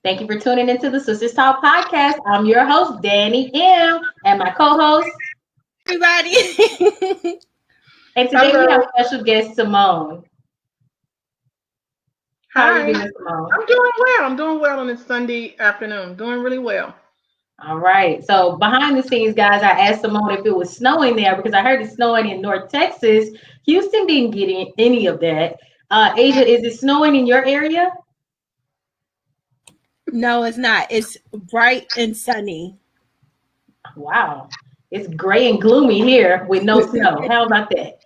Thank you for tuning into the Sisters Talk podcast. I'm your host, Dannie M, and my co-host. Everybody. And today we have special guest, Simone. How are you Hi. doing, Simone? I'm doing well. I'm doing well on this Sunday afternoon. Doing really well. All right. So behind the scenes, guys, I asked Simone if it was snowing there because I heard it's snowing in North Texas. Houston didn't get any of that. Aisya, is it snowing in your area? No, it's not. It's bright and sunny. Wow. It's gray and gloomy here with no snow. How about that?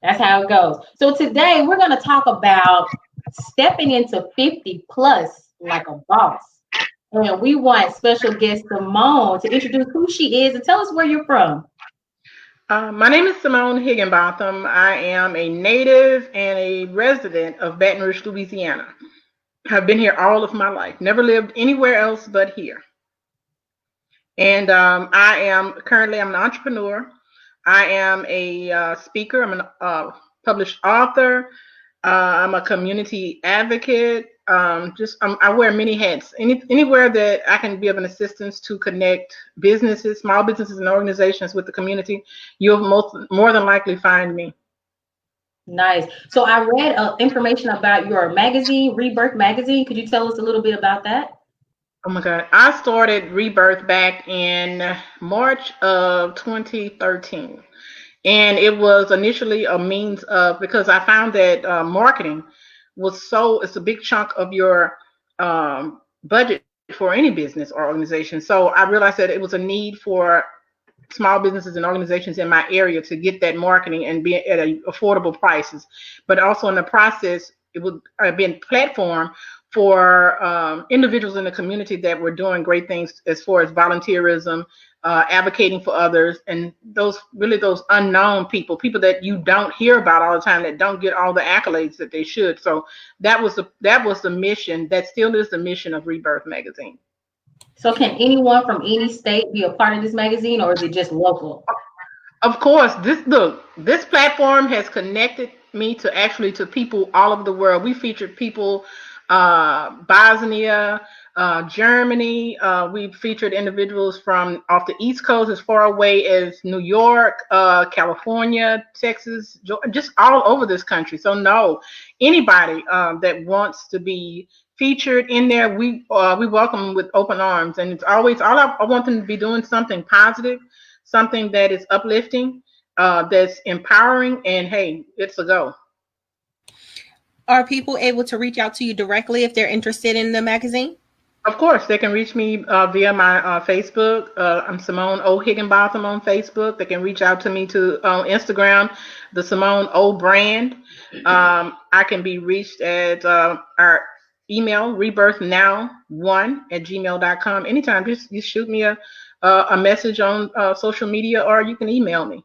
That's how it goes. So today we're going to talk about stepping into 50 plus like a boss. And we want special guest Simone to introduce who she is and tell us where you're from. My name is Simone Higginbotham. I am a native and a resident of Baton Rouge, Louisiana. I've been here all of my life. Never lived anywhere else but here. And I'm an entrepreneur. I am a speaker. I'm a published author. I'm a community advocate. I wear many hats. Anywhere that I can be of an assistance to connect businesses, small businesses, and organizations with the community, you'll more than likely find me. Nice. So I read information about your magazine, Rebirth magazine. Could you tell us a little bit about that? Oh my God. I started Rebirth back in March of 2013. And it was initially a means of, because I found that marketing it's a big chunk of your budget for any business or organization. So I realized that it was a need for small businesses and organizations in my area to get that marketing and be at affordable prices. But also in the process, it would be a platform for individuals in the community that were doing great things as far as volunteerism, advocating for others, and those unknown people that you don't hear about all the time, that don't get all the accolades that they should. So that was the mission. That still is the mission of Rebirth magazine. So can anyone from any state be a part of this magazine, or is it just local? Of course, this platform has connected me to people all over the world. We featured people, Bosnia, Germany. We've featured individuals from off the East Coast as far away as New York, California, Texas, just all over this country. So no, anybody that wants to be featured in there, we welcome them with open arms. And it's always I want them to be doing something positive, something that is uplifting, that's empowering, and hey, it's a go. Are people able to reach out to you directly if they're interested in the magazine? Of course, they can reach me via my Facebook. I'm Simone O. Higginbotham on Facebook. They can reach out to me to Instagram, the Simone O. brand. I can be reached at our email, rebirthnow1@gmail.com. Anytime, just you shoot me a message on social media, or you can email me.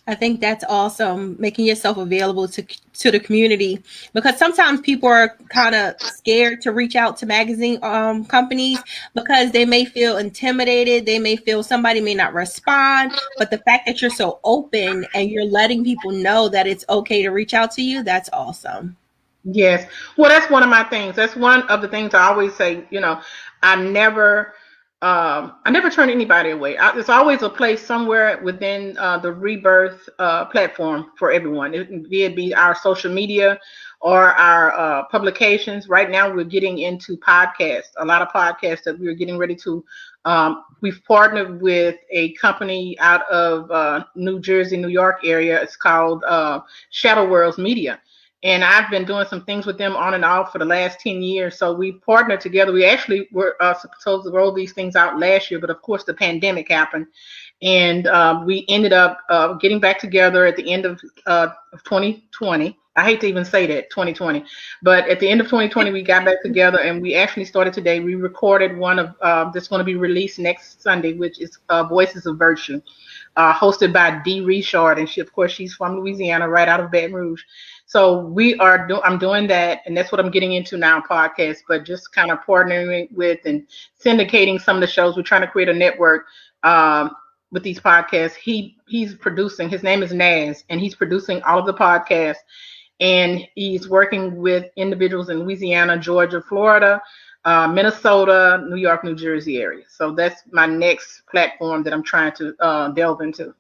I think that's awesome, making yourself available to the community, because sometimes people are kind of scared to reach out to magazine companies because they may feel intimidated. They may feel somebody may not respond, but the fact that you're so open and you're letting people know that it's okay to reach out to you, that's awesome. Yes. Well, that's one of my things. That's one of the things I always say, I never turn anybody away. There's always a place somewhere within the Rebirth platform for everyone. It be our social media or our publications. Right now, we're getting into podcasts. A lot of podcasts that we're getting ready to. We've partnered with a company out of New Jersey, New York area. It's called Shadow Worlds Media. And I've been doing some things with them on and off for the last 10 years. So we partnered together. We actually were supposed to roll these things out last year, but of course the pandemic happened. And we ended up getting back together at the end of 2020. I hate to even say that, 2020. But at the end of 2020, we got back together, and we actually started today. We recorded one of that's going to be released next Sunday, which is Voices of Virtue, hosted by Dee Richard. And she's from Louisiana, right out of Baton Rouge. So I'm doing that, and that's what I'm getting into now, podcasts, but just kind of partnering with and syndicating some of the shows. We're trying to create a network with these podcasts. He's producing, his name is Naz, and he's producing all of the podcasts. and he's working with individuals in Louisiana, Georgia, Florida, Minnesota, New York, New Jersey area. So that's my next platform that I'm trying to delve into.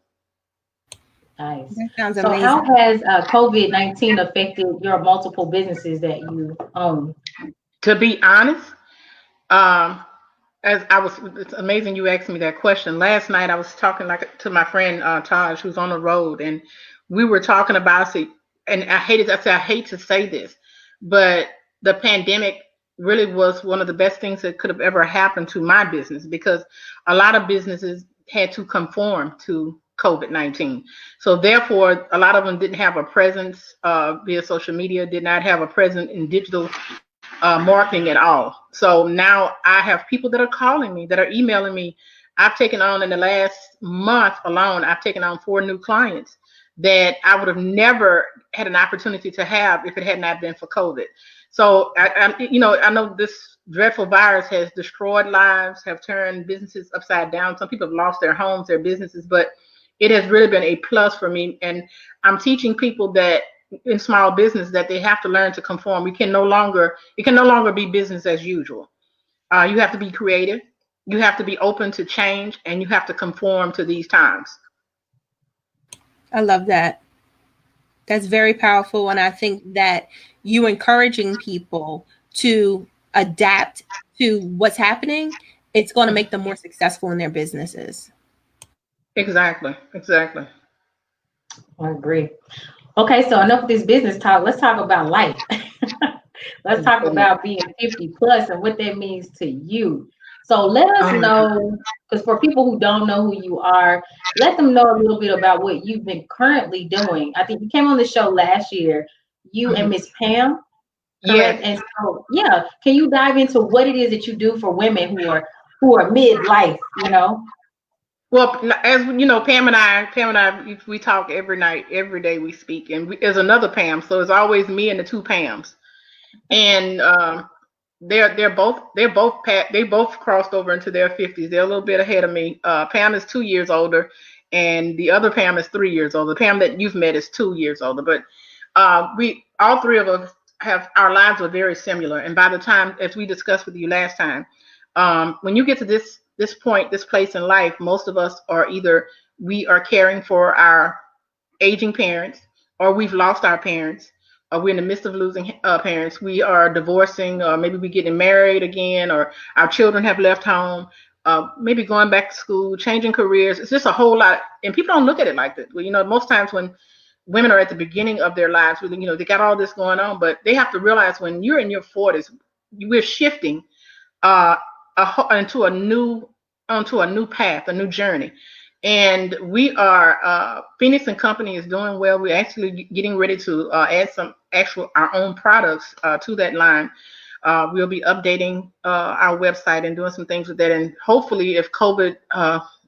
Nice. That sounds So amazing. how has COVID-19 affected your multiple businesses that you own? To be honest, as I was, it's amazing you asked me that question. Last night I was talking to my friend Taj, who's on the road, and we were talking about it. And I hate to say this, but the pandemic really was one of the best things that could have ever happened to my business, because a lot of businesses had to conform to COVID-19. So therefore, a lot of them didn't have a presence via social media, did not have a presence in digital marketing at all. So now I have people that are calling me, that are emailing me. I've taken on, in the last month alone, I've taken on 4 new clients that I would have never had an opportunity to have if it had not been for COVID. So I know this dreadful virus has destroyed lives, have turned businesses upside down. Some people have lost their homes, their businesses, but it has really been a plus for me. And I'm teaching people that in small business that they have to learn to conform. It can no longer be business as usual. You have to be creative. You have to be open to change, and you have to conform to these times. I love that. That's very powerful. And I think that you encouraging people to adapt to what's happening, it's going to make them more successful in their businesses. Exactly. I agree. Okay, so enough of this business talk. Let's talk about life. Let's talk about being 50 plus and what that means to you. So let us know, because for people who don't know who you are, let them know a little bit about what you've been currently doing. I think you came on the show last year, you and Miss Pam, correct? Yes. And so, yeah, can you dive into what it is that you do for women who are midlife, you know? Well, as you know, Pam and I, we talk every night, every day we speak, and there's another Pam, so it's always me and the 2 Pams, and they both crossed over into their 50s. They're a little bit ahead of me. Pam is 2 years older, and the other Pam is 3 years older. The Pam that you've met is 2 years older, but we all 3 of us our lives are very similar. And by the time, as we discussed with you last time, when you get to this point, this place in life, most of us are either we are caring for our aging parents, or we've lost our parents, or we're in the midst of losing parents. We are divorcing, or maybe we're getting married again, or our children have left home, maybe going back to school, changing careers. It's just a whole lot. And people don't look at it like that. Well, most times when women are at the beginning of their lives, they got all this going on, but they have to realize when you're in your 40s, we're shifting onto a new path, a new journey. And we are Phoenix and Company is doing well. We're actually getting ready to add some our own products to that line. We'll be updating our website and doing some things with that. And hopefully, if COVID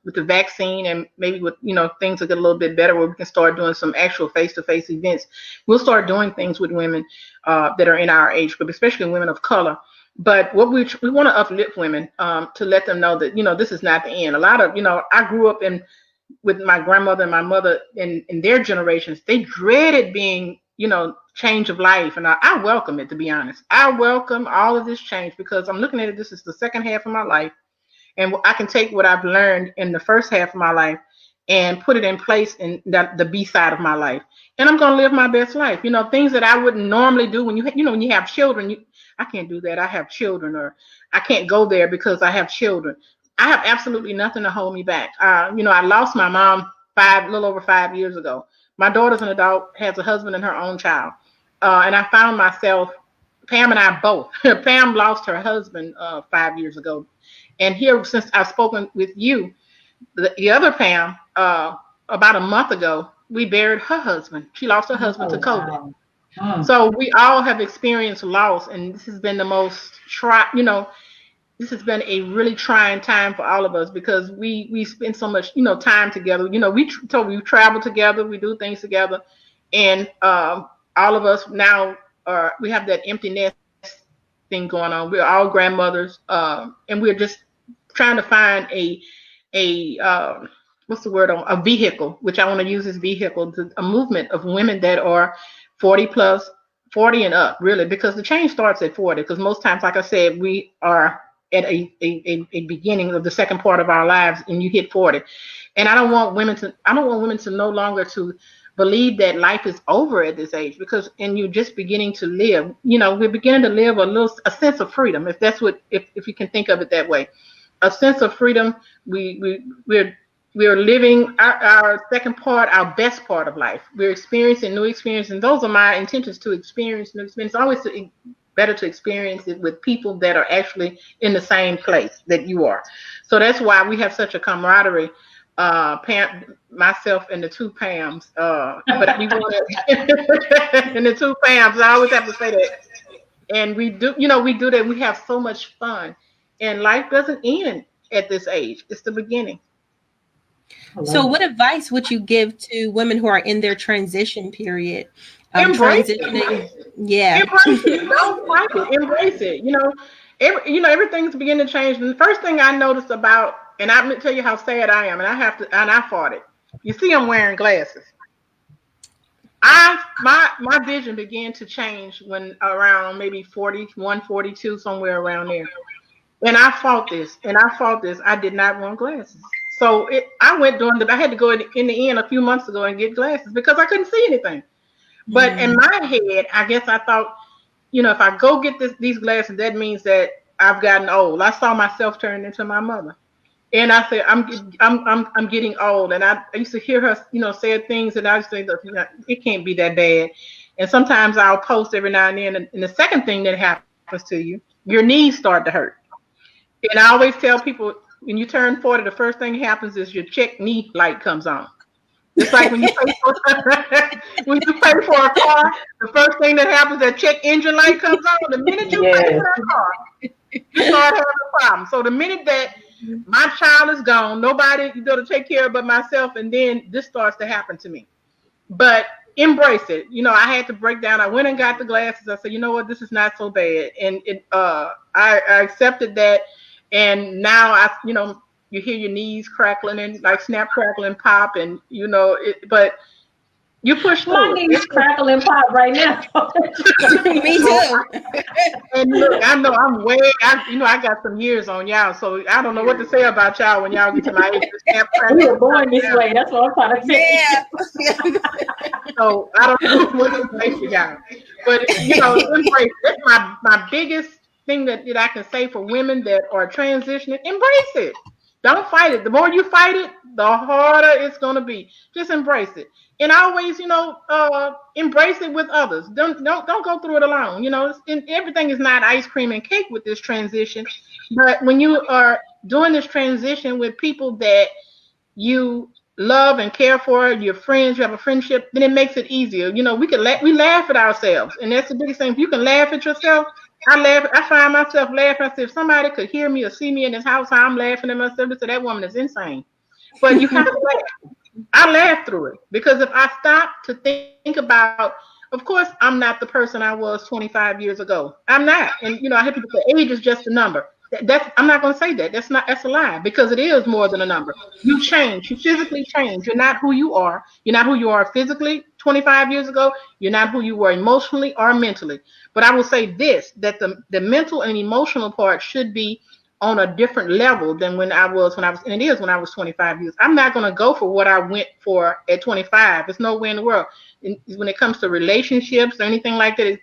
with the vaccine and maybe with things will get a little bit better, where we can start doing some actual face-to-face events, we'll start doing things with women that are in our age group, especially women of color. But what we want to uplift women to let them know that this is not the end. A lot of I grew up with my grandmother and my mother in their generations. They dreaded being change of life, and I welcome it, to be honest. I welcome all of this change because I'm looking at it. This is the second half of my life, and I can take what I've learned in the first half of my life and put it in place in the B side of my life, and I'm going to live my best life. Things that I wouldn't normally do when you have children. I can't do that. I have children, or I can't go there because I have children. I have absolutely nothing to hold me back. I lost my mom a little over 5 years ago. My daughter's an adult, has a husband and her own child. And I found myself, Pam and I both, Pam lost her husband 5 years ago. And here, since I've spoken with you, the other Pam, about a month ago, we buried her husband. She lost her husband to COVID. Wow. So we all have experienced loss, and this has been the most this has been a really trying time for all of us because we spend so much time together. We travel together, we do things together, and all of us now we have that empty nest thing going on. We're all grandmothers, and we're just trying to find a what's the word, a vehicle, which I want to use this vehicle, a movement of women that are 40 plus, 40 and up, really, because the change starts at 40. Because most times, like I said, we are at a beginning of the second part of our lives, and you hit 40. And I don't want women to no longer to believe that life is over at this age, because you're just beginning to live. We're beginning to live a sense of freedom, if that's what, if you can think of it that way, a sense of freedom. We're living our second part, our best part of life. We're experiencing new experiences, and those are my intentions, to experience new experience. It's always better to experience it with people that are actually in the same place that you are. So that's why we have such a camaraderie. Pam, myself, and the two Pams. But we want to, and the two Pams. I always have to say that. And we do that. We have so much fun, and life doesn't end at this age. It's the beginning. So what advice would you give to women who are in their transition period? Embrace transitioning. It. Yeah. Embrace it. Don't fight it. Embrace it. Everything's beginning to change. And the first thing I noticed about, and I'm gonna tell you how sad I am, and I fought it. You see, I'm wearing glasses. My vision began to change when around maybe 41, 42, somewhere around there. And I fought this. I did not want glasses. So I went I had to go in the end a few months ago and get glasses because I couldn't see anything. But in my head, I guess I thought, if I go get these glasses, that means that I've gotten old. I saw myself turn into my mother. And I said, I'm getting old. And I used to hear her, say things, and I just think, it can't be that bad. And sometimes I'll post every now and then. And the second thing that happens to you, your knees start to hurt. And I always tell people, when you turn 40, the first thing that happens is your check knee light comes on. It's like when you pay for a car, the first thing that happens, that check engine light comes on. The minute you pay for that car, you start having a problem. So the minute that my child is gone, nobody to take care of but myself, and then this starts to happen to me. But embrace it. I had to break down. I went and got the glasses. I said, you know what, this is not so bad. And I accepted that. And now you hear your knees crackling and like snap, crackle, and pop, and but you push through. My knees crackle and pop right now. Me too. And look, I know I got some years on y'all, so I don't know what to say about y'all when y'all get to my age. Snap, crackle, we were born this way. That's what I'm trying to say. Yeah. So I don't know what to say to y'all, but embrace. That's my biggest thing that I can say for women that are transitioning. Embrace it. Don't fight it. The more you fight it, the harder it's going to be. Just embrace it. And always, embrace it with others. Don't go through it alone. Everything is not ice cream and cake with this transition. But when you are doing this transition with people that you love and care for, your friends, you have a friendship, then it makes it easier. We laugh at ourselves, and that's the biggest thing. If you can laugh at yourself, I find myself laughing. I say, if somebody could hear me or see me in this house, how I'm laughing at myself, they say that woman is insane. But you have to laugh. I laugh through it, because if I stop to think about, of course, I'm not the person I was 25 years ago. I'm not. And I hear people say age is just a number. I'm not going to say that. That's a lie, because it is more than a number. You change. You physically change. You're not who you are. You're not who you are physically 25 years ago. You're not who you were emotionally or mentally. But I will say this, that the mental and emotional part should be on a different level than when I was, and it is when I was 25 years. I'm not going to go for what I went for at 25. There's no way in the world. When it comes to relationships or anything like that,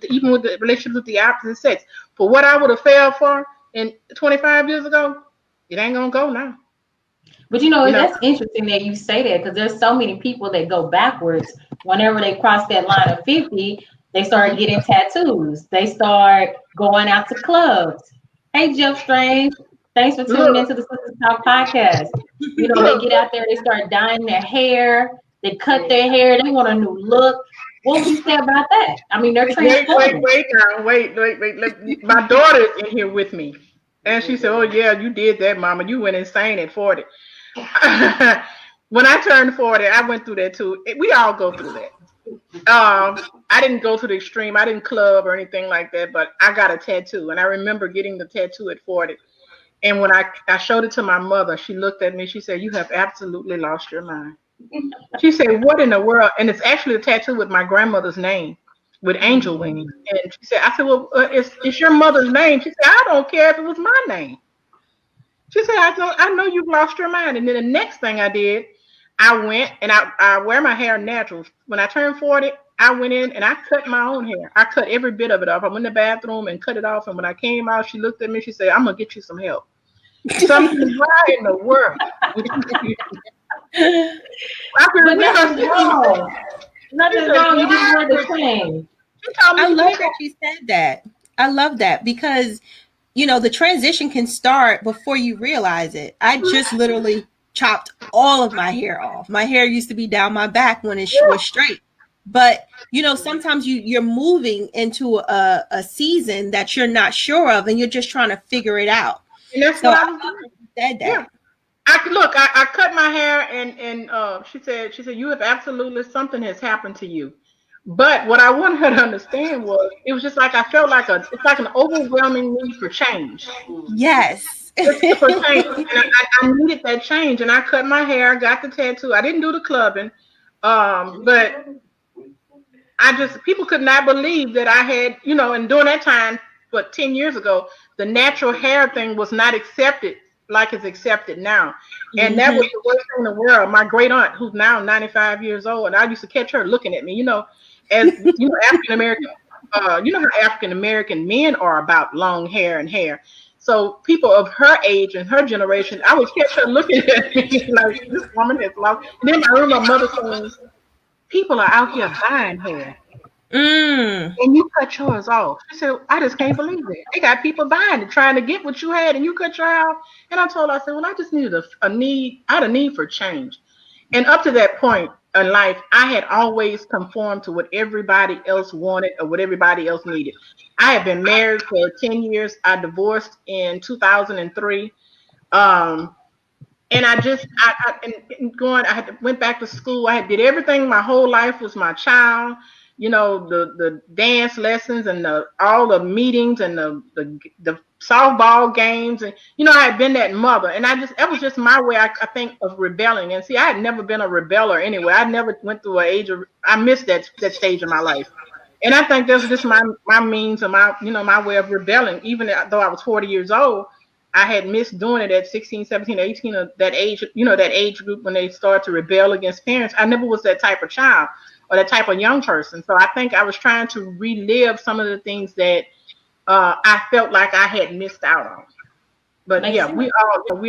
even with the relationships with the opposite sex, for what I would have failed for in 25 years ago, it ain't going to go now. But that's interesting that you say that, because there's so many people that go backwards. Whenever they cross that line of 50, they start getting tattoos. They start going out to clubs. Hey, Jeff Strange, thanks for tuning into the Sisters Talk podcast. They get out there, they start dyeing their hair, they cut their hair, they want a new look. What would you say about that? I mean, they're transforming. Wait. My daughter is in here with me. And she said, oh, yeah, you did that, Mama. You went insane at 40. When I turned 40, I went through that too. We all go through that. I didn't go to the extreme. I didn't club or anything like that, but I got a tattoo. And I remember getting the tattoo at 40. And when I showed it to my mother, she looked at me. She said, you have absolutely lost your mind. She said, what in the world? And it's actually a tattoo with my grandmother's name, with angel wings. And she said, I said, well, it's your mother's name. She said, I don't care if it was my name. She said, I know you've lost your mind. And then the next thing I did, I went and I wear my hair natural. When I turned 40, I went in and I cut my own hair. I cut every bit of it off. I went in the bathroom and cut it off. And when I came out, she looked at me. She said, I'm going to get you some help. Something why in the world? Nothing's wrong. Nothing's wrong. You just want to change. I love that you said that. I love that because, you know, the transition can start before you realize it. I just literally chopped all of my hair off. My hair used to be down my back when it was straight. But, you know, sometimes you're moving into a season that you're not sure of and you're just trying to figure it out. And that's so what I said that. Yeah. I cut my hair and she said, you have absolutely, something has happened to you. But what I wanted her to understand was it was just like I felt like it's like an overwhelming need for change. Yes. For change. And I needed that change. And I cut my hair, got the tattoo. I didn't do the clubbing. But people could not believe that I had, you know, and during that time, 10 years ago, the natural hair thing was not accepted like it's accepted now. And that was the worst thing in the world. My great aunt, who's now 95 years old, and I used to catch her looking at me, you know, as you know, African-American, you know how African-American men are about long hair and hair. So people of her age and her generation, I would catch her looking at me like, this woman has lost. And then I remember my mother saying, people are out here buying hair. And you cut yours off. She said, I just can't believe it. They got people buying it, trying to get what you had, and you cut your hair off. And I told her, I said, well, I just needed I had a need for change. And up to that point in life, I had always conformed to what everybody else wanted or what everybody else needed. I had been married for 10 years. I divorced in 2003. And I went back to school. I did everything. My whole life was my child. You know, the dance lessons and all the meetings and the softball games. And, you know, I had been that mother. And that was just my way, I think, of rebelling. And see, I had never been a rebeller anyway. I never went through I missed that stage of my life. And I think that's just my means of my way of rebelling. Even though I was 40 years old, I had missed doing it at 16, 17, 18, that age, you know, that age group when they start to rebel against parents. I never was that type of child or that type of young person. So I think I was trying to relive some of the things that I felt like I had missed out on. But we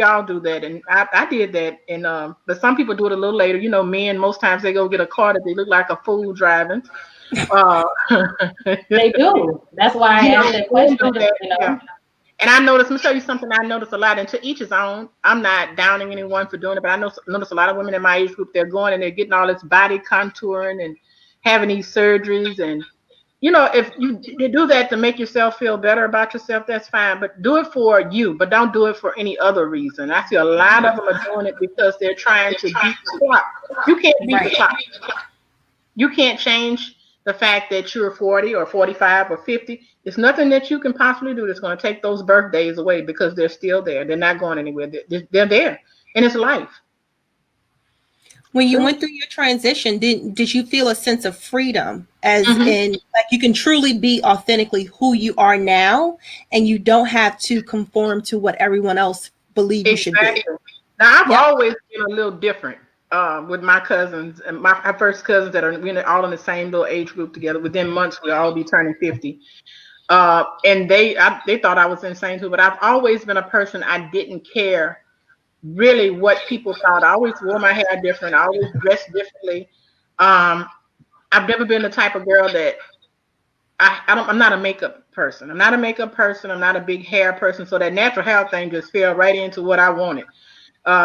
all do that. And I did that. And but some people do it a little later. You know, men, most times they go get a car that they look like a fool driving. They do. That's why I asked that question. You know? Yeah. And I noticed, let me tell you something I noticed a lot, and to each his own. I'm not downing anyone for doing it, but I notice a lot of women in my age group, they're going and they're getting all this body contouring and having these surgeries. And, you know, if you do that to make yourself feel better about yourself, that's fine. But do it for you, but don't do it for any other reason. I see a lot of them are doing it because they're trying to beat the clock. You can't beat the clock. You can't change the fact that you're 40 or 45 or 50. There's nothing that you can possibly do that's going to take those birthdays away because they're still there. They're not going anywhere. They're there, and it's life. When you went through your transition, did you feel a sense of freedom, as in like you can truly be authentically who you are now, and you don't have to conform to what everyone else believes you should be? Now I've always been a little different. With my cousins and my first cousins that are all in the same little age group together. Within months, we'll all be turning 50. And they thought I was insane too. But I've always been a person, I didn't care really what people thought. I always wore my hair different. I always dressed differently. I've never been the type of girl that I'm not a makeup person. I'm not a makeup person. I'm not a big hair person. So that natural hair thing just fell right into what I wanted.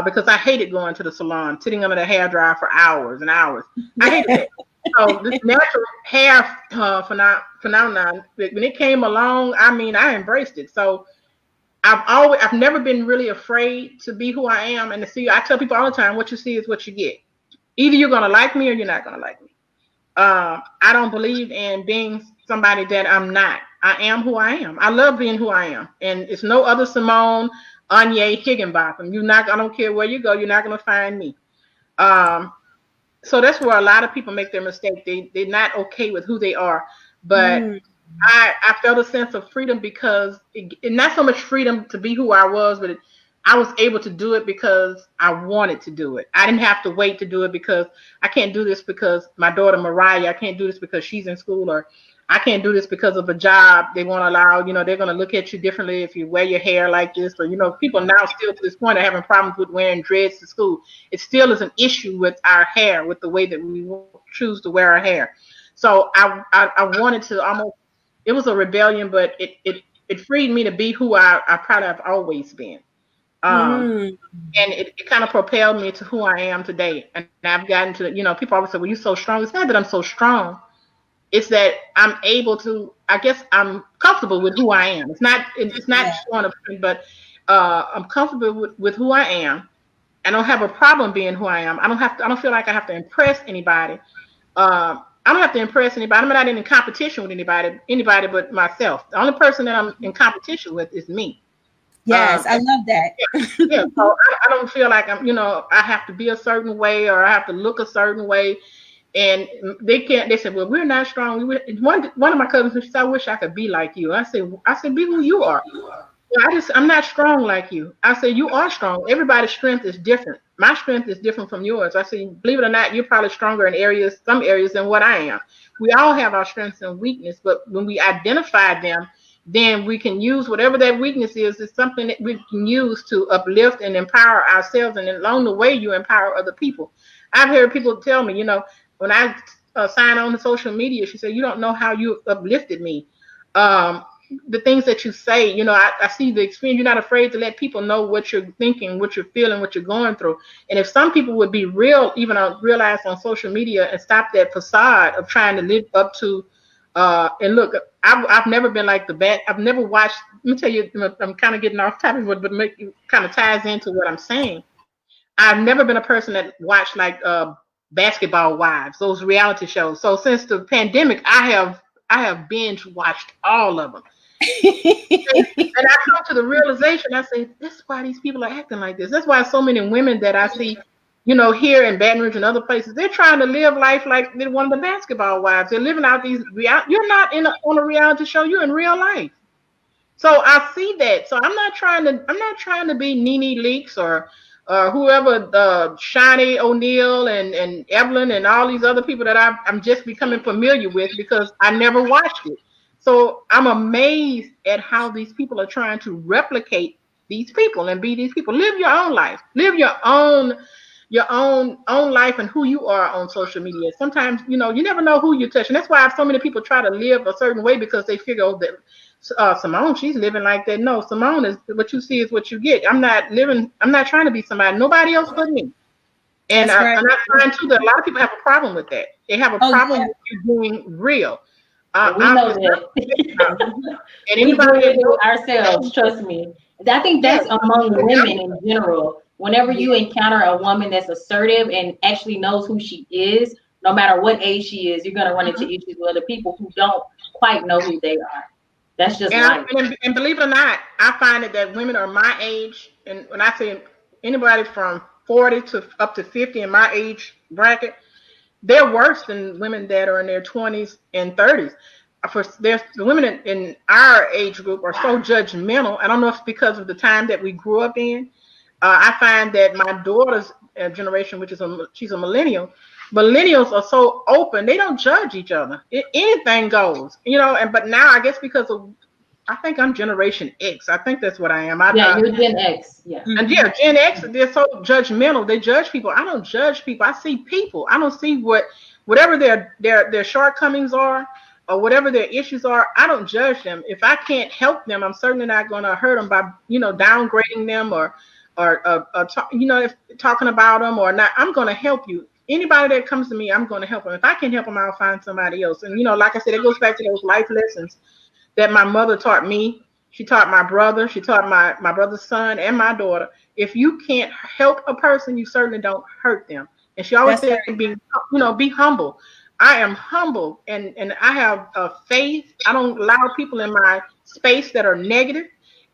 Because I hated going to the salon, sitting under the hairdryer for hours and hours. I hated it. So this natural hair phenomenon, when it came along, I mean, I embraced it. So I've never been really afraid to be who I am and to see. I tell people all the time, what you see is what you get. Either you're gonna like me or you're not gonna like me. I don't believe in being somebody that I'm not. I am who I am. I love being who I am, and it's no other Simone, Anya, Higginbotham. I don't care where you go, you're not gonna find me. so that's where a lot of people make their mistake. They're not okay with who they are. But I felt a sense of freedom because not so much freedom to be who I was, but I was able to do it because I wanted to do it. I didn't have to wait to do it because I can't do this because my daughter Mariah, I can't do this because she's in school, or I can't do this because of a job. They won't allow, they're going to look at you differently if you wear your hair like this. Or, people now still to this point are having problems with wearing dreads to school. It still is an issue with our hair, with the way that we choose to wear our hair. So I wanted to almost, it was a rebellion, but it freed me to be who I probably have always been. And it kind of propelled me to who I am today. And I've gotten to, people always say, well, you're so strong. It's not that I'm so strong. It's that I'm able to, I guess I'm comfortable with who I am. It's not showing up, but I'm comfortable with who I am. I don't have a problem being who I am. I don't feel like I have to impress anybody. I don't have to impress anybody. I'm not in competition with anybody but myself. The only person that I'm in competition with is me. Yes, I love that. Yeah. So I don't feel like I'm, I have to be a certain way or I have to look a certain way. And they said, well, we're not strong. One of my cousins said, I wish I could be like you. I said, be who you are. Well, I'm not strong like you. I said, you are strong. Everybody's strength is different. My strength is different from yours. I said, believe it or not, you're probably stronger in some areas than what I am. We all have our strengths and weakness, but when we identify them, then we can use whatever that weakness is. It's something that we can use to uplift and empower ourselves. And along the way, you empower other people. I've heard people tell me, when I sign on to social media, she said, you don't know how you uplifted me. The things that you say, I see the experience. You're not afraid to let people know what you're thinking, what you're feeling, what you're going through. And if some people would be real, even realize on social media and stop that facade of trying to live up to, and look, I've never been like the bad. I've never watched. Let me tell you, I'm kind of getting off topic, but it kind of ties into what I'm saying. I've never been a person that watched like Basketball Wives, those reality shows. So since the pandemic, I have binge watched all of them. And I come to the realization, I say, that's why these people are acting like this. That's why so many women that I see, here in Baton Rouge and other places, they're trying to live life like they're one of the Basketball Wives. They're living out these you're not on a reality show, you're in real life. So I see that. So I'm not trying to be Nene Leakes or whoever, Shani O'Neal and Evelyn and all these other people that I'm just becoming familiar with because I never watched it. So I'm amazed at how these people are trying to replicate these people and be these people. Live your own life. Live your own life and who you are on social media. Sometimes, you never know who you touch. And that's why so many people try to live a certain way because they figure, that Simone, she's living like that. No, Simone is what you see is what you get. I'm not trying to be somebody, nobody else but me. And I'm not trying to, that a lot of people have a problem with that. They have a problem with you being real. We know that. And anybody we do it ourselves, trust me. I think that's among women in general. Whenever you encounter a woman that's assertive and actually knows who she is, no matter what age she is, you're going to run into issues with other people who don't quite know who they are. That's just life. And believe it or not, I find that women are my age, and when I say anybody from 40 to up to 50 in my age bracket, they're worse than women that are in their 20s and 30s. The women in our age group are so judgmental. I don't know if it's because of the time that we grew up in. I find that my daughter's generation, which is she's a millennial, millennials are so open, they don't judge each other. Anything goes, but now I guess because of, I think I'm Generation X. I think that's what I am. You're Gen X. Yeah. And Gen X, they're so judgmental. They judge people. I don't judge people. I see people. I don't see whatever their shortcomings are or whatever their issues are. I don't judge them. If I can't help them, I'm certainly not going to hurt them by, downgrading them or talking about them or not. I'm going to help you. Anybody that comes to me, I'm going to help them. If I can't help them, I'll find somebody else. And, like I said, it goes back to those life lessons that my mother taught me. She taught my brother. She taught my brother's son and my daughter. If you can't help a person, you certainly don't hurt them. And she always said, be humble. I am humble and I have faith. I don't allow people in my space that are negative.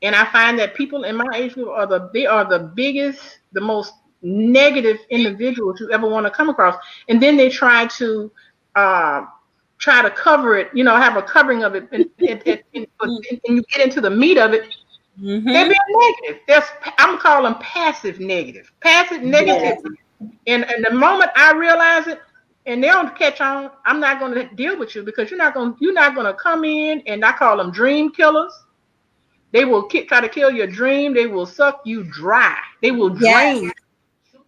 And I find that people in my age group are the biggest, the most negative individuals you ever want to come across. And then they try to cover it, have a covering of it, and you get into the meat of it. They're being negative. I'm gonna call them passive negative. Passive negativity. And the moment I realize it, and they don't catch on, I'm not going to deal with you, because you're not going to come in, and I call them dream killers. They will try to kill your dream. They will suck you dry. They will drain you.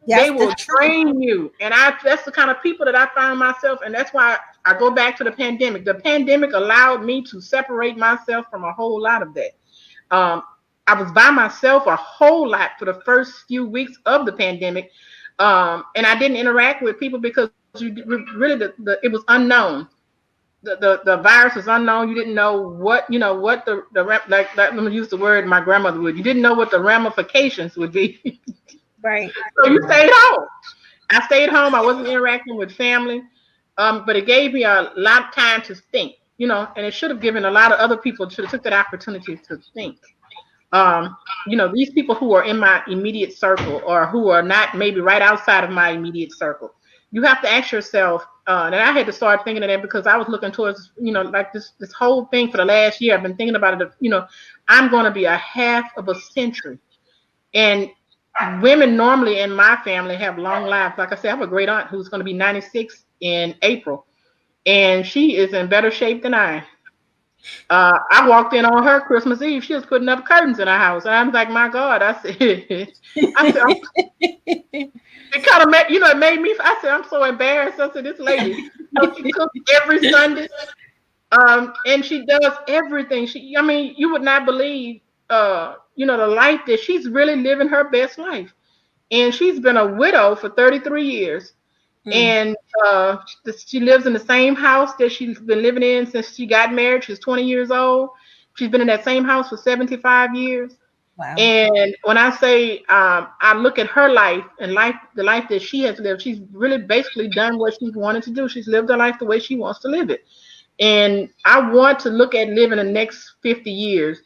They will drain you. And that's the kind of people that I find myself, and that's why I go back to the pandemic. The pandemic allowed me to separate myself from a whole lot of that. I was by myself a whole lot for the first few weeks of the pandemic. And I didn't interact with people because it was unknown. The virus was unknown. You didn't know what let me use the word my grandmother would. You didn't know what the ramifications would be. Right. So you stayed home. I stayed home. I wasn't interacting with family. But it gave me a lot of time to think, and it should have given a lot of other people to took that opportunity to think. These people who are in my immediate circle, or who are not maybe right outside of my immediate circle, you have to ask yourself, and I had to start thinking of that, because I was looking towards, like this whole thing for the last year. I've been thinking about it. I'm going to be a half of a century, and women normally in my family have long lives. Like I said, I have a great aunt who's going to be 96 in April, and she is in better shape than I am. I walked in on her Christmas Eve. She was putting up curtains in her house. And I was like, my God, I said, it kind of made, it made me, I said, I'm so embarrassed. I said, this lady, she cooks every Sunday. And she does everything. You would not believe, the life that she's really living her best life. And she's been a widow for 33 years. And she lives in the same house that she's been living in since she got married. She's 20 years old. She's been in that same house for 75 years. Wow. And when I say I look at her life and the life that she has lived, she's really basically done what she's wanted to do. She's lived her life the way she wants to live it. And I want to look at living the next 50 years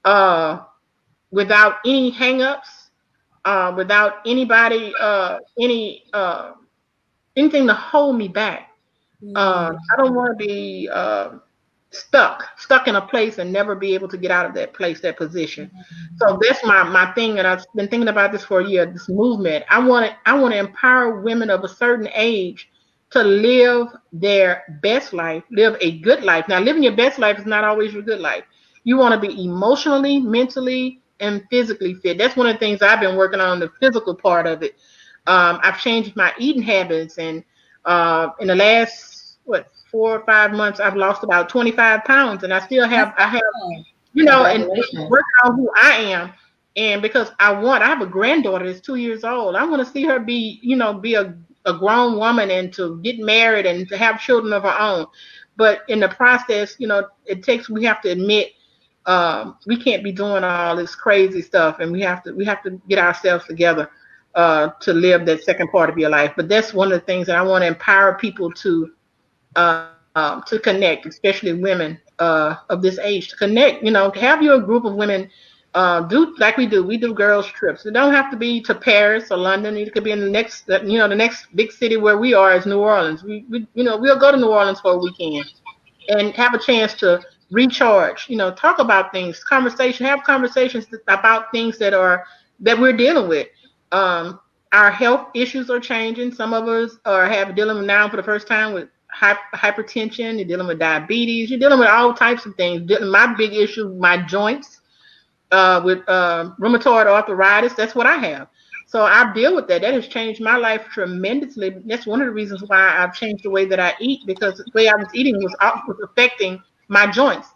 without any hangups, without anybody, anything to hold me back. I don't want to be stuck in a place and never be able to get out of that place, that position. So that's my thing, and I've been thinking about this for a year. This movement, I want to empower women of a certain age to live their best life, live a good life. Now, living your best life is not always your good life. You want to be emotionally, mentally, and physically fit. That's one of the things I've been working on, the physical part of it. I've changed my eating habits, and in the last 4 or 5 months, I've lost about 25 pounds, and I have and working on who I am. And because I have a granddaughter that's 2 years old, I want to see her be a grown woman and to get married and to have children of her own. But in the process, we have to admit, we can't be doing all this crazy stuff, and we have to get ourselves together to live that second part of your life. But that's one of the things that I want to empower people to connect, especially women of this age, to connect. Have your group of women do like we do. We do girls trips. It don't have to be to Paris or London. It could be in the next big city where we are is New Orleans. We'll go to New Orleans for a weekend and have a chance to recharge. Talk about things, have conversations about things that we're dealing with. Our health issues are changing. Some of us are dealing with now for the first time with hypertension. You're dealing with diabetes. You're dealing with all types of things. My big issue, my joints, with rheumatoid arthritis. That's what I have. So I deal with that. That has changed my life tremendously. That's one of the reasons why I've changed the way that I eat, because the way I was eating was affecting my joints.